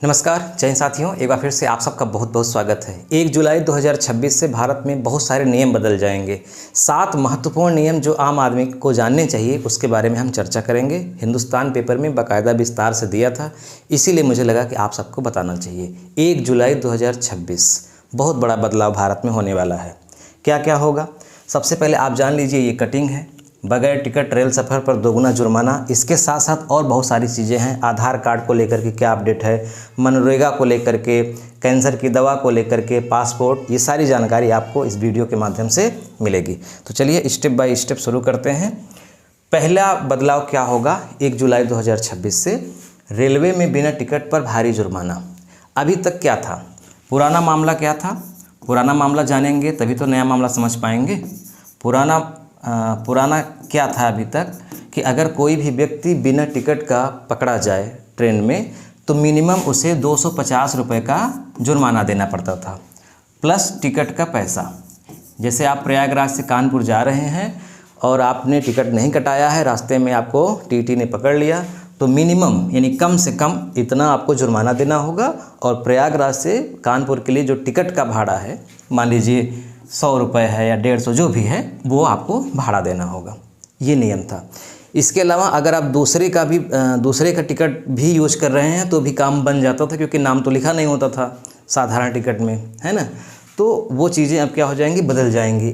नमस्कार जय साथियों, एक बार फिर से आप सबका बहुत बहुत स्वागत है। 1 जुलाई 2026 से भारत में बहुत सारे नियम बदल जाएंगे। 7 महत्वपूर्ण नियम जो आम आदमी को जानने चाहिए उसके बारे में हम चर्चा करेंगे। हिंदुस्तान पेपर में बाकायदा विस्तार से दिया था, इसीलिए मुझे लगा कि आप सबको बताना चाहिए। 1 जुलाई 2026 बहुत बड़ा बदलाव भारत में होने वाला है। क्या क्या होगा? सबसे पहले आप जान लीजिए, ये कटिंग है, बगैर टिकट रेल सफ़र पर दोगुना जुर्माना। इसके साथ साथ और बहुत सारी चीज़ें हैं। आधार कार्ड को लेकर के क्या अपडेट है, मनरेगा को लेकर के, कैंसर की दवा को लेकर के, पासपोर्ट, ये सारी जानकारी आपको इस वीडियो के माध्यम से मिलेगी। तो चलिए स्टेप बाय स्टेप शुरू करते हैं। पहला बदलाव क्या होगा 1 जुलाई 2026 से? रेलवे में बिना टिकट पर भारी जुर्माना। अभी तक क्या था? पुराना मामला क्या था? पुराना मामला जानेंगे तभी तो नया मामला समझ पाएंगे। पुराना क्या था अभी तक कि अगर कोई भी व्यक्ति बिना टिकट का पकड़ा जाए ट्रेन में तो मिनिमम उसे 250 रुपये का जुर्माना देना पड़ता था, प्लस टिकट का पैसा। जैसे आप प्रयागराज से कानपुर जा रहे हैं और आपने टिकट नहीं कटाया है, रास्ते में आपको टीटी ने पकड़ लिया, तो मिनिमम यानी कम से कम इतना आपको जुर्माना देना होगा। और प्रयागराज से कानपुर के लिए जो टिकट का भाड़ा है, मान लीजिए 100 रुपये है या 150 जो भी है, वो आपको भाड़ा देना होगा। ये नियम था। इसके अलावा अगर आप दूसरे का टिकट भी यूज कर रहे हैं तो भी काम बन जाता था, क्योंकि नाम तो लिखा नहीं होता था साधारण टिकट में, है ना। तो वो चीज़ें अब क्या हो जाएंगी, बदल जाएंगी।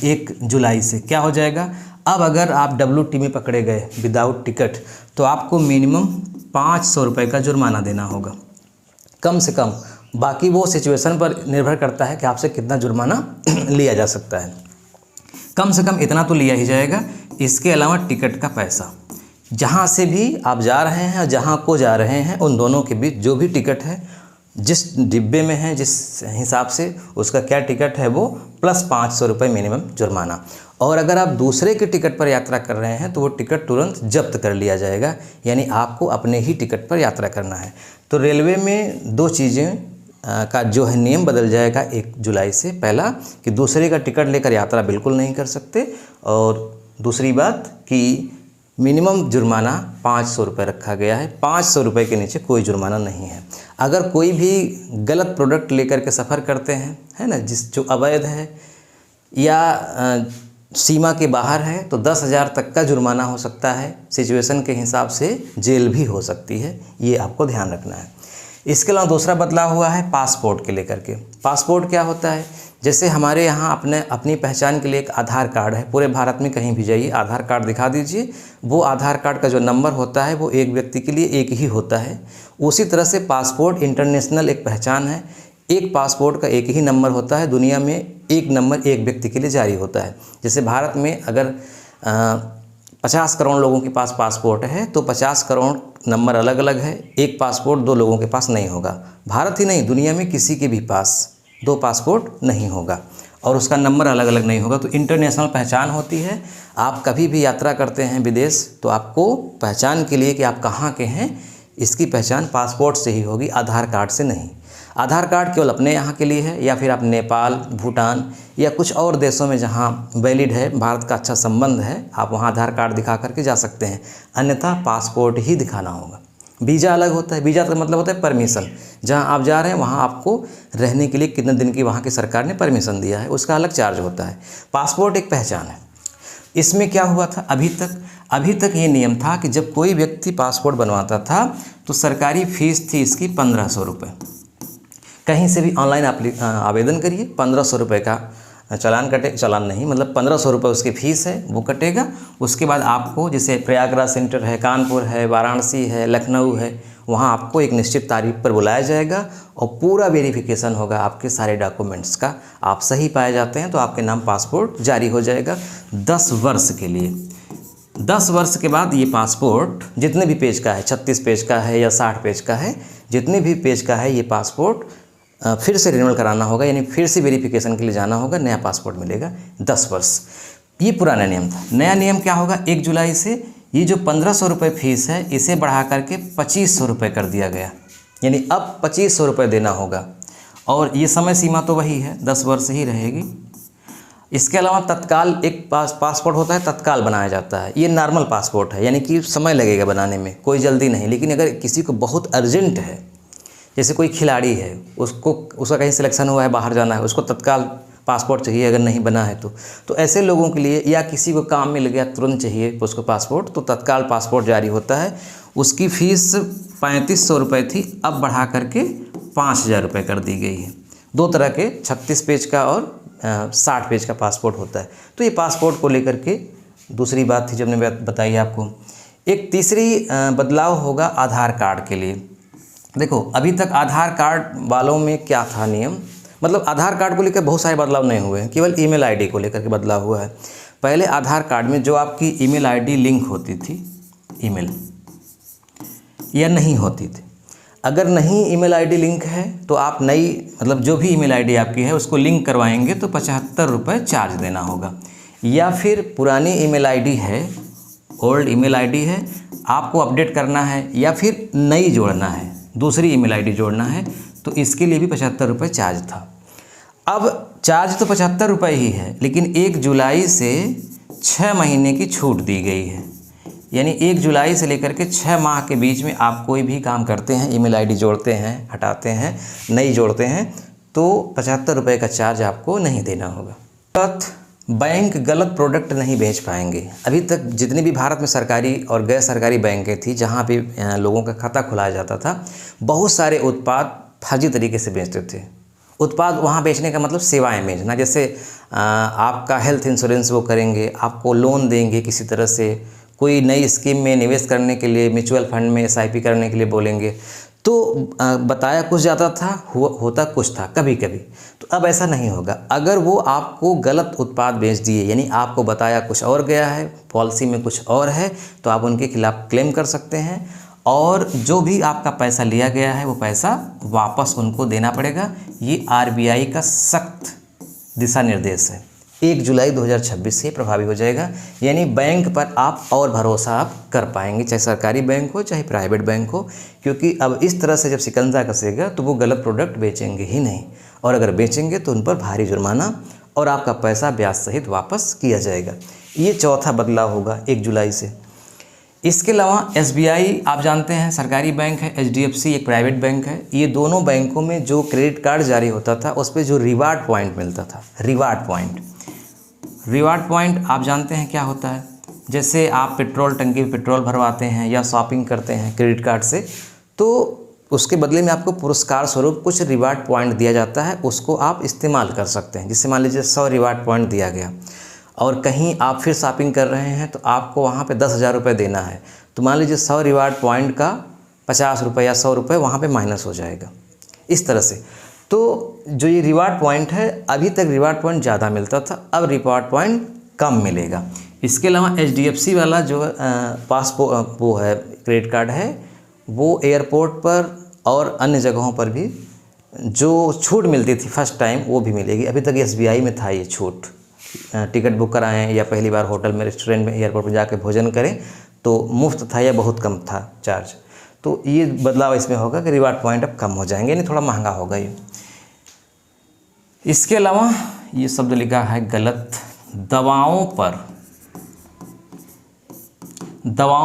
1 जुलाई से क्या हो जाएगा, अब अगर आप WT में पकड़े गए विदाउट टिकट तो आपको मिनिमम 500 रुपये का जुर्माना देना होगा, कम से कम। बाकी वो सिचुएशन पर निर्भर करता है कि आपसे कितना जुर्माना लिया जा सकता है। कम से कम इतना तो लिया ही जाएगा। इसके अलावा टिकट का पैसा, जहाँ से भी आप जा रहे हैं और जहाँ को जा रहे हैं, उन दोनों के बीच जो भी टिकट है, जिस डिब्बे में है, जिस हिसाब से उसका क्या टिकट है वो, प्लस 500 रुपये मिनिमम जुर्माना। और अगर आप दूसरे के टिकट पर यात्रा कर रहे हैं तो वो टिकट तुरंत जब्त कर लिया जाएगा, यानी आपको अपने ही टिकट पर यात्रा करना है। तो रेलवे में 2 चीज़ें का जो है नियम बदल जाएगा 1 जुलाई से। पहला कि दूसरे का टिकट लेकर यात्रा बिल्कुल नहीं कर सकते, और दूसरी बात कि मिनिमम जुर्माना 500 रुपये रखा गया है। 500 रुपये के नीचे कोई जुर्माना नहीं है। अगर कोई भी गलत प्रोडक्ट लेकर के सफ़र करते हैं, है ना, जो अवैध है या सीमा के बाहर है, तो 10,000 तक का जुर्माना हो सकता है। सिचुएशन के हिसाब से जेल भी हो सकती है, ये आपको ध्यान रखना है। इसके अलावा दूसरा बदलाव हुआ है पासपोर्ट के लेकर के। पासपोर्ट क्या होता है? जैसे हमारे यहाँ अपनी पहचान के लिए एक आधार कार्ड है। पूरे भारत में कहीं भी जाइए, आधार कार्ड दिखा दीजिए, वो आधार कार्ड का जो नंबर होता है वो एक व्यक्ति के लिए एक ही होता है। उसी तरह से पासपोर्ट इंटरनेशनल एक पहचान है। एक पासपोर्ट का एक ही नंबर होता है, दुनिया में एक नंबर एक व्यक्ति के लिए जारी होता है। जैसे भारत में अगर 50 करोड़ लोगों के पास पासपोर्ट है तो 50 करोड़ नंबर अलग अलग है। एक पासपोर्ट 2 लोगों के पास नहीं होगा। भारत ही नहीं, दुनिया में किसी के भी पास 2 पासपोर्ट नहीं होगा और उसका नंबर अलग अलग नहीं होगा। तो इंटरनेशनल पहचान होती है। आप कभी भी यात्रा करते हैं विदेश तो आपको पहचान के लिए कि आप कहाँ के हैं, इसकी पहचान पासपोर्ट से ही होगी, आधार कार्ड से नहीं। आधार कार्ड केवल अपने यहाँ के लिए है, या फिर आप नेपाल, भूटान या कुछ और देशों में जहाँ वैलिड है, भारत का अच्छा संबंध है, आप वहाँ आधार कार्ड दिखा करके जा सकते हैं। अन्यथा पासपोर्ट ही दिखाना होगा। वीज़ा अलग होता है। वीज़ा का मतलब होता है परमिशन। जहाँ आप जा रहे हैं वहाँ आपको रहने के लिए कितने दिन की वहाँ की सरकार ने परमिशन दिया है, उसका अलग चार्ज होता है। पासपोर्ट एक पहचान है। इसमें क्या हुआ था अभी तक ये नियम था कि जब कोई व्यक्ति पासपोर्ट बनवाता था तो सरकारी फ़ीस थी इसकी 1500 रुपये। कहीं से भी ऑनलाइन आवेदन करिए, 1500 रुपये का चालान नहीं, मतलब 1500 रुपये उसकी फ़ीस है, वो कटेगा। उसके बाद आपको, जैसे प्रयागराज सेंटर है, कानपुर है, वाराणसी है, लखनऊ है, वहाँ आपको एक निश्चित तारीख पर बुलाया जाएगा और पूरा वेरिफिकेशन होगा आपके सारे डॉक्यूमेंट्स का। आप सही पाए जाते हैं तो आपके नाम पासपोर्ट जारी हो जाएगा 10 वर्ष के लिए। 10 वर्ष के बाद ये पासपोर्ट जितने भी पेज का है, 36 पेज का है या 60 पेज का है, जितने भी पेज का है, ये पासपोर्ट फिर से रिन्यूअल कराना होगा, यानी फिर से वेरिफिकेशन के लिए जाना होगा, नया पासपोर्ट मिलेगा 10 वर्ष। ये पुराना नियम था। नया नियम क्या होगा 1 जुलाई से? ये जो 1500 रुपये फ़ीस है इसे बढ़ा करके 2500 रुपये कर दिया गया, यानी अब 2500 रुपये देना होगा। और ये समय सीमा तो वही है, 10 वर्ष ही रहेगी। इसके अलावा तत्काल एक पासपोर्ट होता है, तत्काल बनाया जाता है। ये नॉर्मल पासपोर्ट है, यानी कि समय लगेगा बनाने में, कोई जल्दी नहीं। लेकिन अगर किसी को बहुत अर्जेंट है जैसे कोई खिलाड़ी है, उसका कहीं सिलेक्शन हुआ है, बाहर जाना है, उसको तत्काल पासपोर्ट चाहिए अगर नहीं बना है तो ऐसे लोगों के लिए, या किसी को काम मिल गया तुरंत चाहिए उसको पासपोर्ट, तो तत्काल पासपोर्ट जारी होता है। उसकी फ़ीस 3500 रुपये थी, अब बढ़ा करके 5000 रुपये कर दी गई है। 2 तरह के 36 पेज का और 60 पेज का पासपोर्ट होता है। तो ये पासपोर्ट को लेकर के दूसरी बात थी जो हमने बताई आपको। एक तीसरी बदलाव होगा आधार कार्ड के लिए। देखो, अभी तक आधार कार्ड वालों में क्या था नियम, मतलब आधार कार्ड को लेकर बहुत सारे बदलाव नहीं हुए हैं, केवल ईमेल आईडी को लेकर के बदलाव हुआ है। पहले आधार कार्ड में जो आपकी ईमेल आईडी लिंक होती थी, ईमेल, या नहीं होती थी, अगर नहीं ईमेल आईडी लिंक है तो आप नई, मतलब जो भी ईमेल आईडी आपकी है उसको लिंक करवाएंगे तो 75 रुपये चार्ज देना होगा। या फिर पुरानी ईमेल आईडी है, ओल्ड ईमेल आईडी है, आपको अपडेट करना है या फिर नई जोड़ना है, दूसरी ईमेल आईडी जोड़ना है, तो इसके लिए भी 75 रुपये चार्ज था। अब चार्ज तो 75 रुपये ही है, लेकिन 1 जुलाई से 6 महीने की छूट दी गई है। यानी 1 जुलाई से लेकर के 6 माह के बीच में आप कोई भी काम करते हैं, ईमेल आईडी जोड़ते हैं, हटाते हैं, नई जोड़ते हैं, तो 75 रुपये का चार्ज आपको नहीं देना होगा। बैंक गलत प्रोडक्ट नहीं बेच पाएंगे। अभी तक जितनी भी भारत में सरकारी और गैर सरकारी बैंकें थी जहाँ पे लोगों का खाता खुलाया जाता था, बहुत सारे उत्पाद फर्जी तरीके से बेचते थे। उत्पाद वहाँ बेचने का मतलब सेवाएं बेचना, जैसे आपका हेल्थ इंश्योरेंस वो करेंगे, आपको लोन देंगे, किसी तरह से कोई नई स्कीम में निवेश करने के लिए, म्यूचुअल फंड में SIP करने के लिए बोलेंगे, तो बताया कुछ जाता था, होता कुछ था कभी कभी। तो अब ऐसा नहीं होगा। अगर वो आपको गलत उत्पाद बेच दिए, यानी आपको बताया कुछ और गया है, पॉलिसी में कुछ और है, तो आप उनके खिलाफ़ क्लेम कर सकते हैं और जो भी आपका पैसा लिया गया है वो पैसा वापस उनको देना पड़ेगा। ये RBI का सख्त दिशा निर्देश है। 1 जुलाई 2026 से प्रभावी हो जाएगा। यानी बैंक पर आप और भरोसा आप कर पाएंगे, चाहे सरकारी बैंक हो चाहे प्राइवेट बैंक हो, क्योंकि अब इस तरह से जब शिकंजा कसेगा तो वो गलत प्रोडक्ट बेचेंगे ही नहीं, और अगर बेचेंगे तो उन पर भारी जुर्माना और आपका पैसा ब्याज सहित वापस किया जाएगा। ये चौथा बदलाव होगा 1 जुलाई से। इसके अलावा SBI आप जानते हैं सरकारी बैंक है, HDFC एक प्राइवेट बैंक है। ये दोनों बैंकों में जो क्रेडिट कार्ड जारी होता था उस पर जो रिवार्ड पॉइंट मिलता था, रिवार्ड पॉइंट आप जानते हैं क्या होता है। जैसे आप पेट्रोल टंकी में पेट्रोल भरवाते हैं या शॉपिंग करते हैं क्रेडिट कार्ड से, तो उसके बदले में आपको पुरस्कार स्वरूप कुछ रिवार्ड पॉइंट दिया जाता है, उसको आप इस्तेमाल कर सकते हैं। जिससे मान लीजिए 100 रिवार्ड पॉइंट दिया गया और कहीं आप फिर शॉपिंग कर रहे हैं तो आपको वहाँ पे 10,000 रुपये देना है, तो मान लीजिए 100 रिवार्ड पॉइंट का 50 रुपये या 100 रुपये वहाँ पे माइनस हो जाएगा। इस तरह से तो जो ये रिवार्ड पॉइंट है, अभी तक रिवार्ड पॉइंट ज़्यादा मिलता था, अब रिवार्ड पॉइंट कम मिलेगा। इसके अलावा HDFC वाला जो पासपोर्ट वो है क्रेडिट कार्ड है, वो एयरपोर्ट पर और अन्य जगहों पर भी जो छूट मिलती थी फर्स्ट टाइम वो भी मिलेगी। अभी तक SBI में था ये छूट। टिकट बुक कराएं या पहली बार होटल में, रेस्टोरेंट में, एयरपोर्ट पर जाकर भोजन करें तो मुफ्त था या बहुत कम था चार्ज। तो ये बदलाव इसमें होगा कि रिवार्ड पॉइंट अब कम हो जाएंगे, यानी थोड़ा महंगा होगा ये। इसके अलावा ये शब्द लिखा है गलत, दवाओं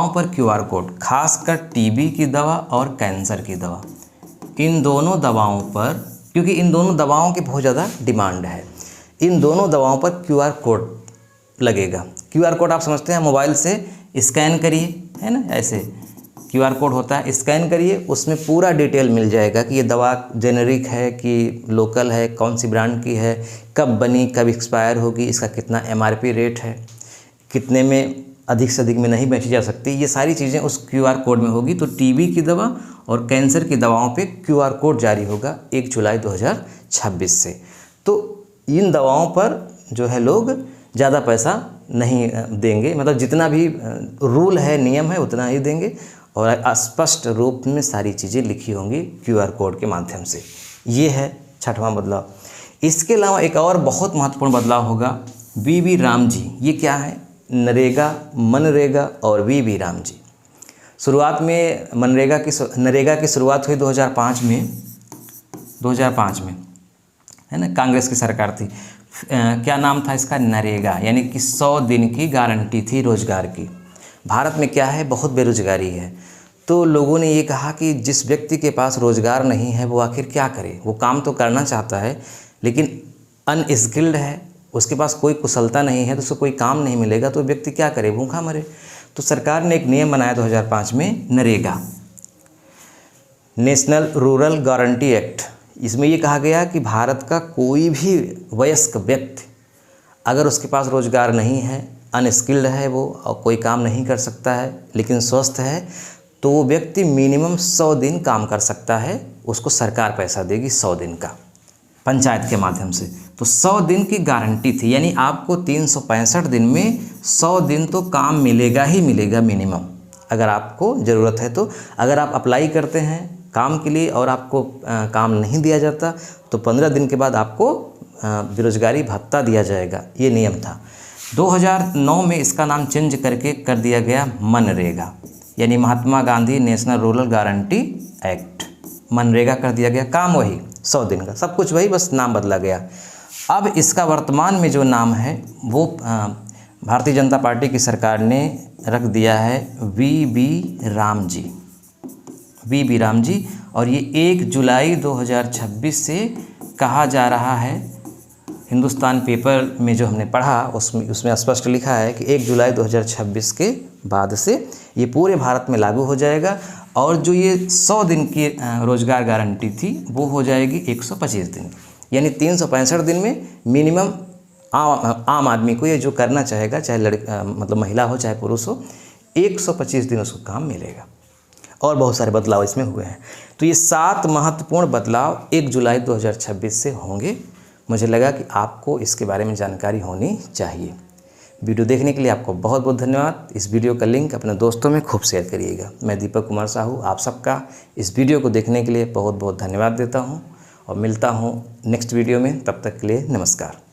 पर QR कोड, खासकर TB की दवा और कैंसर की दवा, इन दोनों दवाओं पर, क्योंकि इन दोनों दवाओं की बहुत ज़्यादा डिमांड है, इन दोनों दवाओं पर QR कोड लगेगा। QR कोड आप समझते हैं, मोबाइल से स्कैन करिए, है ना, ऐसे QR कोड होता है, स्कैन करिए, उसमें पूरा डिटेल मिल जाएगा कि ये दवा जेनेरिक है कि लोकल है, कौन सी ब्रांड की है, कब बनी, कब एक्सपायर होगी, इसका कितना MRP रेट है, कितने में अधिक से अधिक में नहीं बेची जा सकती, ये सारी चीज़ें उस QR कोड में होगी। तो TB की दवा और कैंसर की दवाओं पे QR कोड जारी होगा 1 जुलाई 2026 से। तो इन दवाओं पर जो है लोग ज़्यादा पैसा नहीं देंगे, मतलब जितना भी रूल है, नियम है, उतना ही देंगे और स्पष्ट रूप में सारी चीज़ें लिखी होंगी QR कोड के माध्यम से। ये है छठवां बदलाव। इसके अलावा एक और बहुत महत्वपूर्ण बदलाव होगा VV राम जी। ये क्या है? नरेगा, मनरेगा और VV राम जी। शुरुआत में नरेगा की शुरुआत हुई 2005 में, है ना, कांग्रेस की सरकार थी। क्या नाम था इसका? नरेगा, यानी कि 100 दिन की गारंटी थी रोजगार की। भारत में क्या है, बहुत बेरोजगारी है, तो लोगों ने ये कहा कि जिस व्यक्ति के पास रोज़गार नहीं है वो आखिर क्या करे, वो काम तो करना चाहता है लेकिन अनस्किल्ड है, उसके पास कोई कुशलता नहीं है, तो उसको कोई काम नहीं मिलेगा, तो व्यक्ति क्या करे, भूखा मरे। तो सरकार ने एक नियम बनाया 2005 में, NREGA, national rural guarantee act. इसमें ये कहा गया कि भारत का कोई भी वयस्क व्यक्ति अगर उसके पास रोज़गार नहीं है, अनस्किल्ड है वो और कोई काम नहीं कर सकता है लेकिन स्वस्थ है, तो वो व्यक्ति मिनिमम 100 दिन काम कर सकता है, उसको सरकार पैसा देगी 100 दिन का पंचायत के माध्यम से। तो 100 दिन की गारंटी थी, यानी आपको 365 दिन में 100 दिन तो काम मिलेगा ही मिलेगा मिनिमम, अगर आपको ज़रूरत है तो। अगर आप अप्लाई करते हैं काम के लिए और आपको काम नहीं दिया जाता तो 15 दिन के बाद आपको बेरोजगारी भत्ता दिया जाएगा, ये नियम था। 2009 में इसका नाम चेंज करके कर दिया गया मनरेगा, यानी Mahatma Gandhi national rural guarantee act, MNREGA कर दिया गया। काम वही 100 दिन का, सब कुछ वही, बस नाम बदला गया। अब इसका वर्तमान में जो नाम है वो भारतीय जनता पार्टी की सरकार ने रख दिया है वीबी राम जी, वीबी राम जी। और ये 1 जुलाई 2026 से कहा जा रहा है, हिंदुस्तान पेपर में जो हमने पढ़ा उसमें स्पष्ट लिखा है कि 1 जुलाई 2026 के बाद से ये पूरे भारत में लागू हो जाएगा। और जो ये 100 दिन की रोज़गार गारंटी थी वो हो जाएगी 125 दिन, यानी 365 दिन में मिनिमम आम आदमी को ये जो करना चाहेगा, चाहे मतलब महिला हो चाहे पुरुष हो, 125 दिन उसको काम मिलेगा। और बहुत सारे बदलाव इसमें हुए हैं। तो ये 7 महत्वपूर्ण बदलाव 1 जुलाई 2026 से होंगे। मुझे लगा कि आपको इसके बारे में जानकारी होनी चाहिए। वीडियो देखने के लिए आपको बहुत बहुत धन्यवाद। इस वीडियो का लिंक अपने दोस्तों में खूब शेयर करिएगा। मैं दीपक कुमार साहू आप सबका इस वीडियो को देखने के लिए बहुत बहुत धन्यवाद देता हूँ और मिलता हूँ नेक्स्ट वीडियो में। तब तक के लिए नमस्कार।